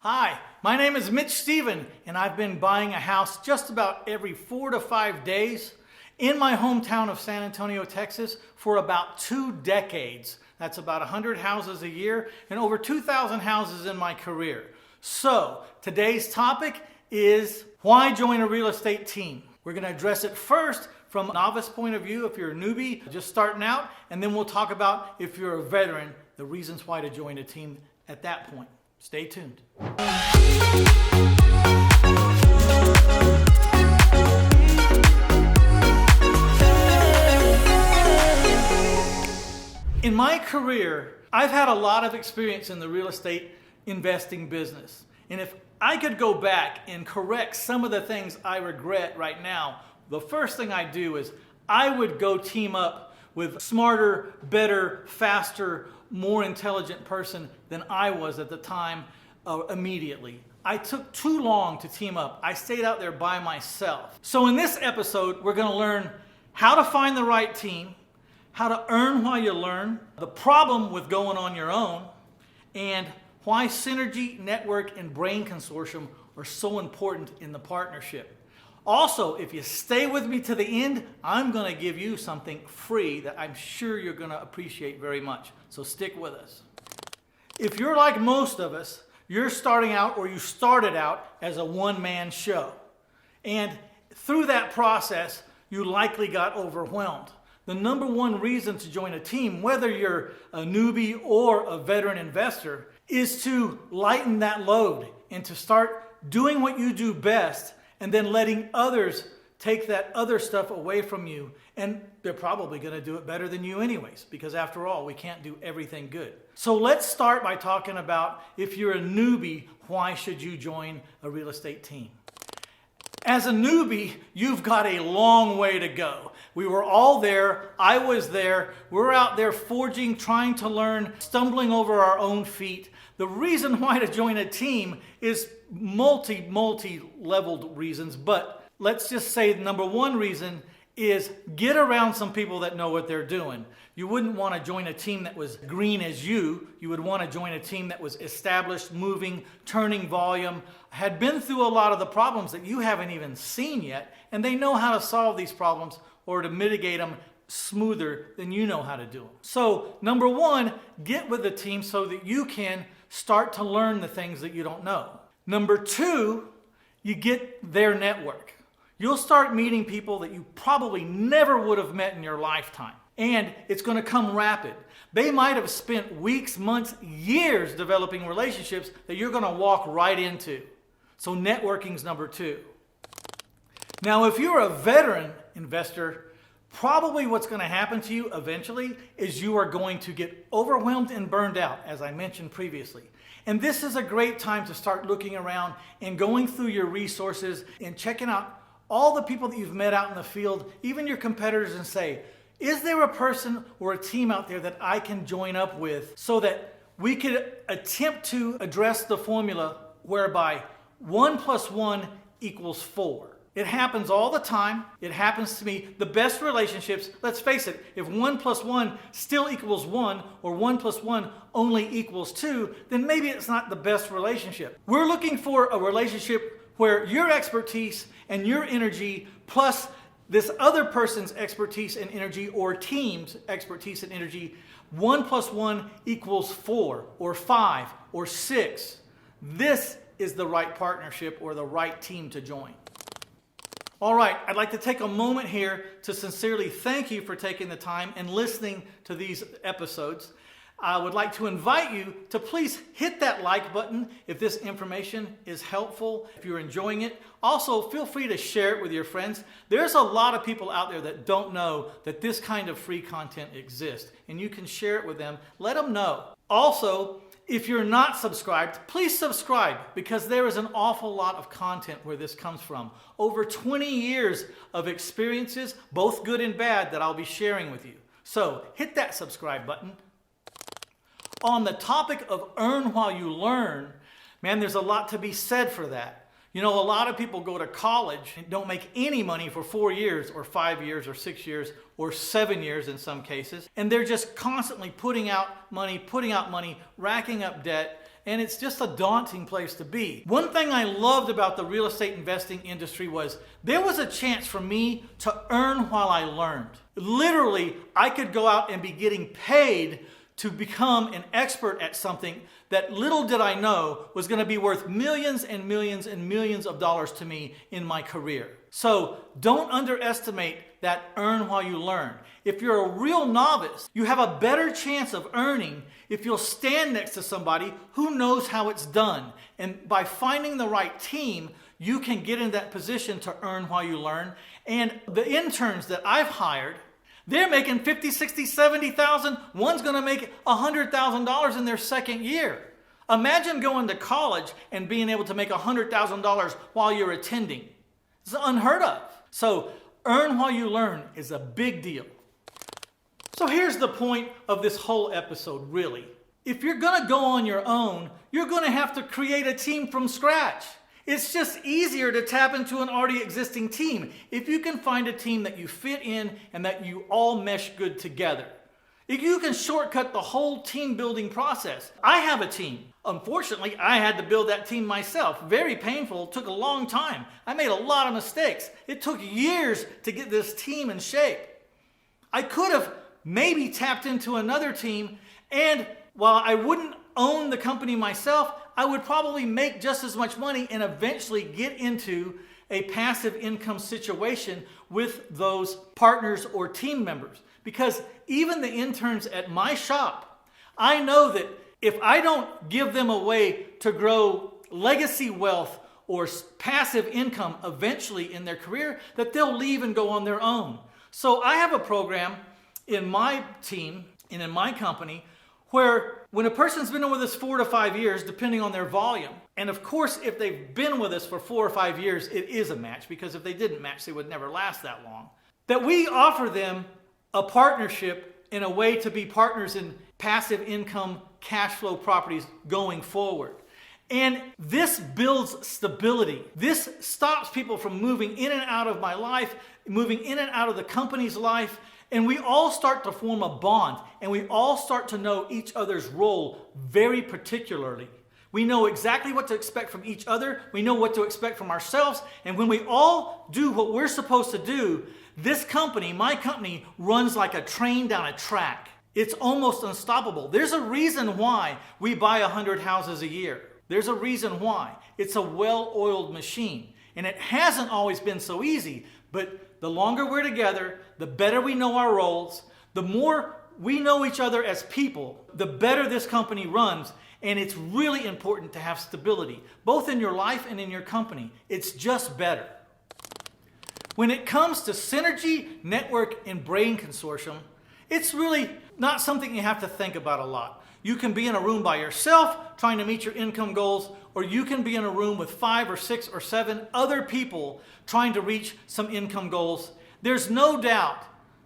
Hi, my name is Mitch Stephen, and I've been buying a house just about every 4 to 5 days in my hometown of San Antonio, Texas for about 2 decades. That's about 100 houses a year and over 2,000 houses in my career. So today's topic is why join a real estate team? We're going to address it first from a novice point of view if you're a newbie just starting out, and then we'll talk about if you're a veteran, the reasons why to join a team at that point. Stay tuned. In my career, I've had a lot of experience in the real estate investing business. And if I could go back and correct some of the things I regret right now, the first thing I'd do is I would go team up with smarter, better, faster, more intelligent person than I was at the time immediately. I took too long to team up. I stayed out there by myself. So in this episode, we're going to learn how to find the right team, how to earn while you learn, the problem with going on your own, and why synergy, network, and brain consortium are so important in the partnership. Also, if you stay with me to the end, I'm going to give you something free that I'm sure you're going to appreciate very much. So stick with us. If you're like most of us, you're starting out or you started out as a one-man show. And through that process, you likely got overwhelmed. The number one reason to join a team, whether you're a newbie or a veteran investor, is to lighten that load and to start doing what you do best and then letting others take that other stuff away from you. And they're probably going to do it better than you anyways, because after all, we can't do everything good. So let's start by talking about, if you're a newbie, why should you join a real estate team? As a newbie, you've got a long way to go. We were all there. I was there. We're out there forging, trying to learn, stumbling over our own feet. The reason why to join a team is multi-leveled reasons, but let's just say the number one reason is get around some people that know what they're doing. You wouldn't want to join a team that was green as you. You would want to join a team that was established, moving, turning volume, had been through a lot of the problems that you haven't even seen yet, and they know how to solve these problems or to mitigate them smoother than you know how to do them. So number one, get with the team so that you can start to learn the things that you don't know. Number two, you get their network. You'll start meeting people that you probably never would have met in your lifetime. And it's going to come rapid. They might have spent weeks, months, years developing relationships that you're going to walk right into. So networking's number two. Now, if you're a veteran investor, probably what's going to happen to you eventually is you are going to get overwhelmed and burned out, as I mentioned previously. And this is a great time to start looking around and going through your resources and checking out all the people that you've met out in the field, even your competitors, and say, is there a person or a team out there that I can join up with so that we could attempt to address the formula whereby 1 + 1 = 4. It happens all the time. It happens to me. The best relationships, let's face it, if 1 + 1 still equals 1 or 1 + 1 only equals 2, then maybe it's not the best relationship. We're looking for a relationship where your expertise and your energy plus this other person's expertise and energy or team's expertise and energy, 1 + 1 = 4 or 5 or 6. This is the right partnership or the right team to join. All right, I'd like to take a moment here to sincerely thank you for taking the time and listening to these episodes. I would like to invite you to please hit that like button if this information is helpful, if you're enjoying it. Also, feel free to share it with your friends. There's a lot of people out there that don't know that this kind of free content exists, and you can share it with them. Let them know. Also, if you're not subscribed, please subscribe, because there is an awful lot of content where this comes from. Over 20 years of experiences, both good and bad, that I'll be sharing with you. So hit that subscribe button. On the topic of earn while you learn, man, there's a lot to be said for that. You know, a lot of people go to college and don't make any money for 4 years or 5 years or 6 years or 7 years in some cases. And they're just constantly putting out money, racking up debt, and it's just a daunting place to be. One thing I loved about the real estate investing industry was there was a chance for me to earn while I learned. Literally, I could go out and be getting paid to become an expert at something that little did I know was going to be worth millions and millions and millions of dollars to me in my career. So don't underestimate that earn while you learn. If you're a real novice, you have a better chance of earning if you'll stand next to somebody who knows how it's done. And by finding the right team, you can get in that position to earn while you learn. And the interns that I've hired, they're making $50,000, $60,000, $70,000. One's going to make $100,000 in their second year. Imagine going to college and being able to make $100,000 while you're attending. It's unheard of. So earn while you learn is a big deal. So here's the point of this whole episode, really. If you're going to go on your own, you're going to have to create a team from scratch. It's just easier to tap into an already existing team if you can find a team that you fit in and that you all mesh good together. If you can shortcut the whole team building process. I have a team. Unfortunately, I had to build that team myself. Very painful, took a long time. I made a lot of mistakes. It took years to get this team in shape. I could have maybe tapped into another team, and while I wouldn't own the company myself, I would probably make just as much money and eventually get into a passive income situation with those partners or team members. Because even the interns at my shop, I know that if I don't give them a way to grow legacy wealth or passive income eventually in their career, that they'll leave and go on their own. So I have a program in my team and in my company where when a person's been with us 4 to 5 years, depending on their volume, and of course, if they've been with us for 4 or 5 years, it is a match, because if they didn't match, they would never last that long, that we offer them a partnership in a way to be partners in passive income cash flow properties going forward. And this builds stability. This stops people from moving in and out of my life, moving in and out of the company's life, and we all start to form a bond, and we all start to know each other's role very particularly. We know exactly what to expect from each other. We know what to expect from ourselves. And when we all do what we're supposed to do, this company, my company, runs like a train down a track. It's almost unstoppable. There's a reason why we buy 100 houses a year. There's a reason why. It's a well-oiled machine. And it hasn't always been so easy, but the longer we're together, the better we know our roles, the more we know each other as people, the better this company runs. And it's really important to have stability, both in your life and in your company. It's just better. When it comes to synergy, network, and brain consortium, it's really not something you have to think about a lot. You can be in a room by yourself trying to meet your income goals, or you can be in a room with 5 or 6 or 7 other people trying to reach some income goals. There's no doubt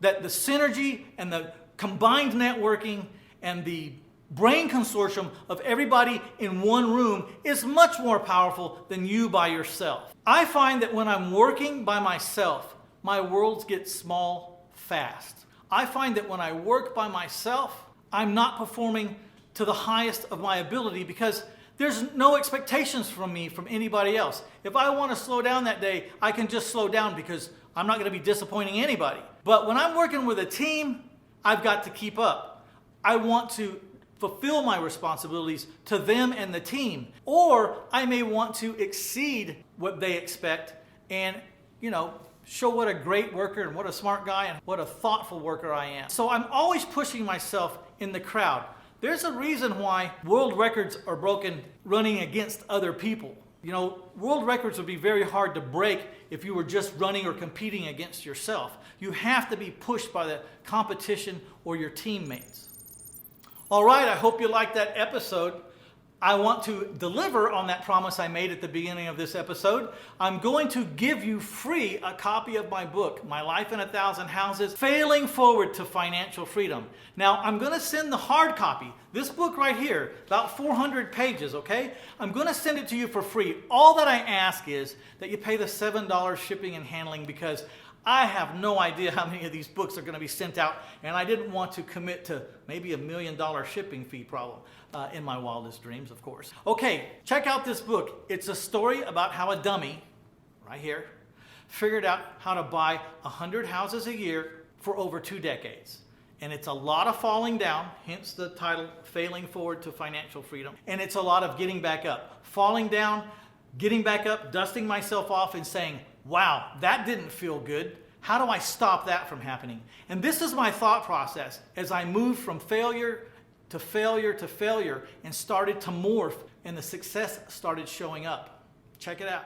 that the synergy and the combined networking and the brain consortium of everybody in one room is much more powerful than you by yourself. I find that when I'm working by myself, my worlds get small fast. I find that when I work by myself, I'm not performing to the highest of my ability because there's no expectations from me from anybody else. If I want to slow down that day, I can just slow down because I'm not going to be disappointing anybody. But when I'm working with a team, I've got to keep up. I want to fulfill my responsibilities to them and the team. Or I may want to exceed what they expect and, show what a great worker and what a smart guy and what a thoughtful worker I am. So I'm always pushing myself in the crowd. There's a reason why world records are broken running against other people. World records would be very hard to break if you were just running or competing against yourself. You have to be pushed by the competition or your teammates. All right, I hope you liked that episode. I want to deliver on that promise I made at the beginning of this episode. I'm going to give you free a copy of my book, My Life in 1,000 Houses, Failing Forward to Financial Freedom. Now, I'm going to send the hard copy, this book right here, about 400 pages, okay? I'm going to send it to you for free. All that I ask is that you pay the $7 shipping and handling because I have no idea how many of these books are going to be sent out, and I didn't want to commit to maybe $1 million shipping fee problem in my wildest dreams, of course. Okay, check out this book. It's a story about how a dummy, right here, figured out how to buy 100 houses a year for over 2 decades. And it's a lot of falling down, hence the title, Failing Forward to Financial Freedom. And it's a lot of getting back up. Falling down, getting back up, dusting myself off and saying, wow, that didn't feel good. How do I stop that from happening? And this is my thought process as I moved from failure to failure to failure and started to morph, and the success started showing up. Check it out.